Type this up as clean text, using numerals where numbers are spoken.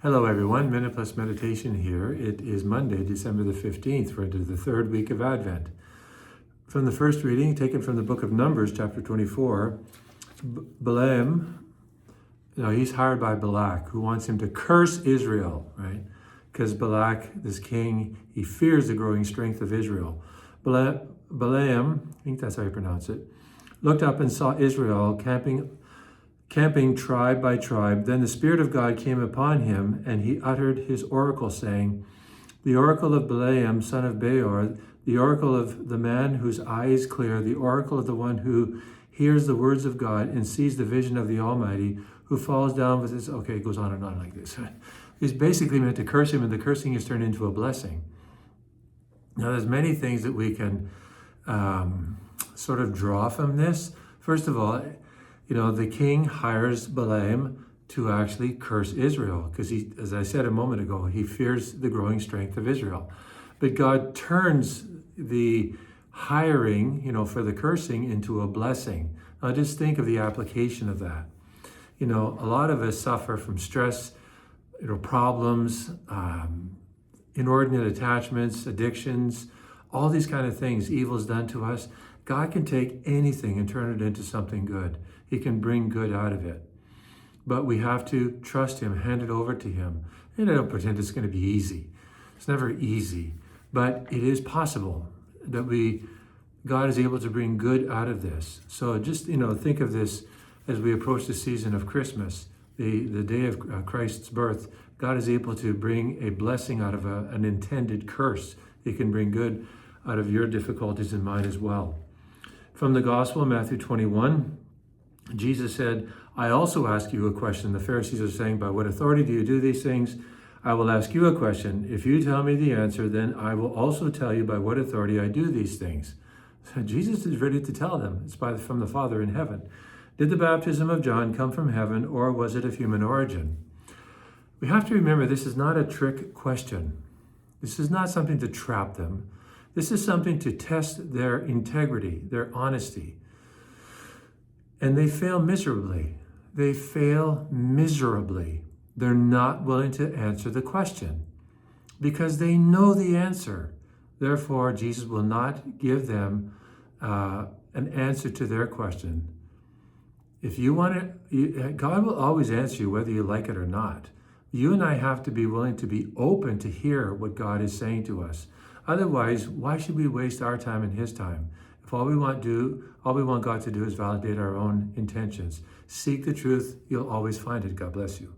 Hello everyone, Minute Plus Meditation here. It is Monday, December the 15th. We're into the third week of Advent. From the first reading, taken from the book of Numbers, chapter 24, Balaam, he's hired by Balak, who wants him to curse Israel, right? Because Balak, this king, he fears the growing strength of Israel. Balaam, I think that's how you pronounce it, looked up and saw Israel camping tribe by tribe. Then the Spirit of God came upon him, and he uttered his oracle, saying, "The oracle of Balaam, son of Beor, the oracle of the man whose eye is clear, the oracle of the one who hears the words of God and sees the vision of the Almighty, who falls down with his..." Okay, it goes on and on like this. He's basically meant to curse him, and the cursing is turned into a blessing. Now, there's many things that we can sort of draw from this. First of all, the king hires Balaam to actually curse Israel because he, as I said a moment ago, he fears the growing strength of Israel. But God turns the hiring, for the cursing into a blessing. Now just think of the application of that. A lot of us suffer from stress, problems, inordinate attachments, addictions, all these kind of things, evils done to us. God can take anything and turn it into something good. He can bring good out of it. But we have to trust him, hand it over to him. And I don't pretend it's going to be easy. It's never easy. But it is possible that God is able to bring good out of this. So just, think of this as we approach the season of Christmas, the day of Christ's birth. God is able to bring a blessing out of an intended curse. He can bring good out of your difficulties and mine as well. From the Gospel, Matthew 21, Jesus said, "I also ask you a question." The Pharisees are saying, "By what authority do you do these things?" "I will ask you a question. If you tell me the answer, then I will also tell you by what authority I do these things." So Jesus is ready to tell them. It's from the Father in heaven. "Did the baptism of John come from heaven, or was it of human origin?" We have to remember this is not a trick question. This is not something to trap them. This is something to test their integrity, their honesty. And they fail miserably. They fail miserably. They're not willing to answer the question because they know the answer. Therefore, Jesus will not give them an answer to their question. If you want it, God will always answer you whether you like it or not. You and I have to be willing to be open to hear what God is saying to us. Otherwise, why should we waste our time and his time? If all we want God to do is validate our own intentions. Seek the truth, you'll always find it. God bless you.